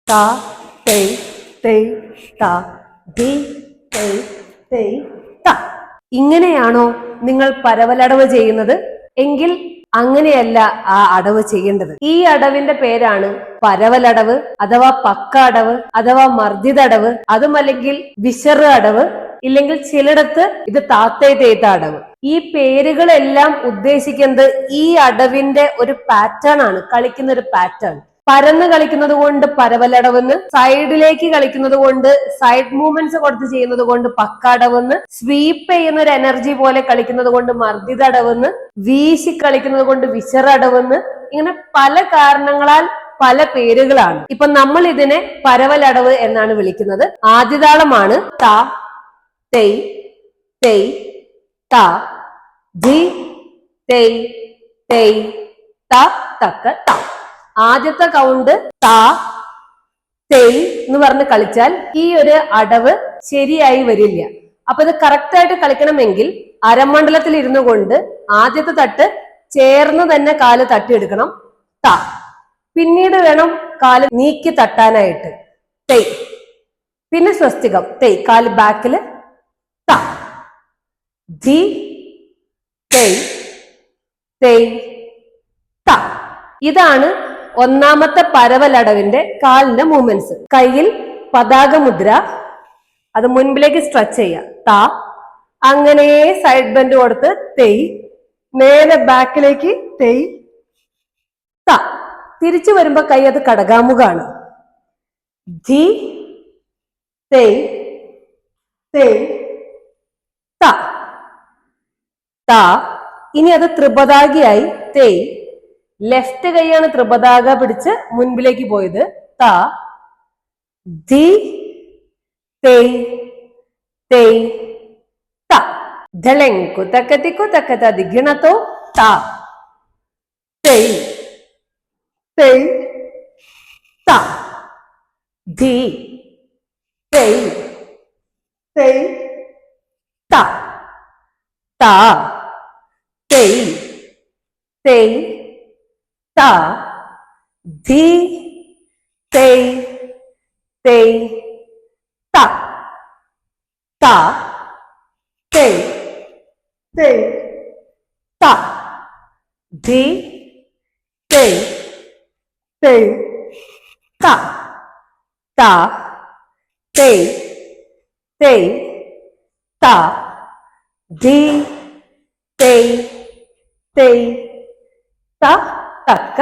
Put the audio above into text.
ത തൈ തൈ ത ധി തൈ തൈ ത. ഇങ്ങനെയാണോ നിങ്ങൾ പരവലടവ് ചെയ്യുന്നത്? എങ്കിൽ അങ്ങനെയല്ല ആ അടവ് ചെയ്യേണ്ടത്. ഈ അടവിന്റെ പേരാണ് പരവലടവ് അഥവാ പക്ക അടവ് അഥവാ മർദ്ദിത അടവ്, അതുമല്ലെങ്കിൽ വിശറ് അടവ്, ഇല്ലെങ്കിൽ ചിലയിടത്ത് ഇത് താത്തേ തേത്ത അടവ്. ഈ പേരുകളെല്ലാം ഉദ്ദേശിക്കുന്നത് ഈ അടവിന്റെ ഒരു പാറ്റേൺ ആണ്, കളിക്കുന്ന ഒരു പാറ്റേൺ. പരന്ന് കളിക്കുന്നത് കൊണ്ട് പരവലടവെന്ന്, സൈഡിലേക്ക് കളിക്കുന്നത് കൊണ്ട്, സൈഡ് മൂവ്മെന്റ്സ് കൊടുത്ത് ചെയ്യുന്നത് കൊണ്ട് പക്കാടവെന്ന്, സ്വീപ്പ് ചെയ്യുന്ന ഒരു എനർജി പോലെ കളിക്കുന്നത് കൊണ്ട് മർദ്ദിത അടവെന്ന്, വീശി കളിക്കുന്നത് കൊണ്ട് വിശറടവെന്ന്, ഇങ്ങനെ പല കാരണങ്ങളാൽ പല പേരുകളാണ്. ഇപ്പൊ നമ്മൾ ഇതിനെ പരവലടവ് എന്നാണ് വിളിക്കുന്നത്. ആദ്യതാളമാണ് ത തൈ തൈ ത ധി തൈ തൈ ത തക്ക ത. ആദ്യത്തെ കൗണ്ട് ത തൈ എന്ന് പറഞ്ഞ് കളിച്ചാൽ ഈ ഒരു അടവ് ശരിയായി വരില്ല. അപ്പൊ ഇത് കറക്റ്റ് ആയിട്ട് കളിക്കണമെങ്കിൽ അരമണ്ഡലത്തിൽ ഇരുന്നു കൊണ്ട് ആദ്യത്തെ തട്ട് ചേർന്ന് തന്നെ കാല് തട്ടിയെടുക്കണം, ത. പിന്നീട് വേണം കാല് നീക്കി തട്ടാനായിട്ട്, തൈ. പിന്നെ സ്വസ്തികം തൈ, കാല് ബാക്കില്, ത ധി തൈ തൈ ത. ഇതാണ് ഒന്നാമത്തെ പരവലടവിന്റെ കാലിന്റെ മൂവ്മെന്റ്സ്. കയ്യിൽ പതാക മുദ്ര, അത് മുൻപിലേക്ക് സ്ട്രെച്ച് ചെയ്യുക, ത. അങ്ങനെ സൈഡ് ബെൻഡ് കൊടുത്ത് തൈ, നേരെ ബാക്കിലേക്ക് തൈ ത. തിരിച്ചു വരുമ്പോ കൈ അത് കടകാമുഖാണ്, ധി തൈ തൈ ത ത. ഇനി അത് ത്രിപതാകിയായി തൈ. ലെഫ്റ്റ് കൈയാണ് ത്രിപതാക പിടിച്ച് മുൻപിലേക്ക് പോയത്, ത ധി തൈ തൈ ത. ധളെങ്കു തക്കത്തിക്കു തക്കത്ത ദിഗിണത്തോ ത തൈ തൈ ത ധി തൈ തൈ ത ത തൈ തൈ ത ധി തൈ തൈ ത ത തൈ തൈ ത ധി തൈ തൈ ത ത തൈ തൈ ത ധി തൈ തൈ ത തക്ക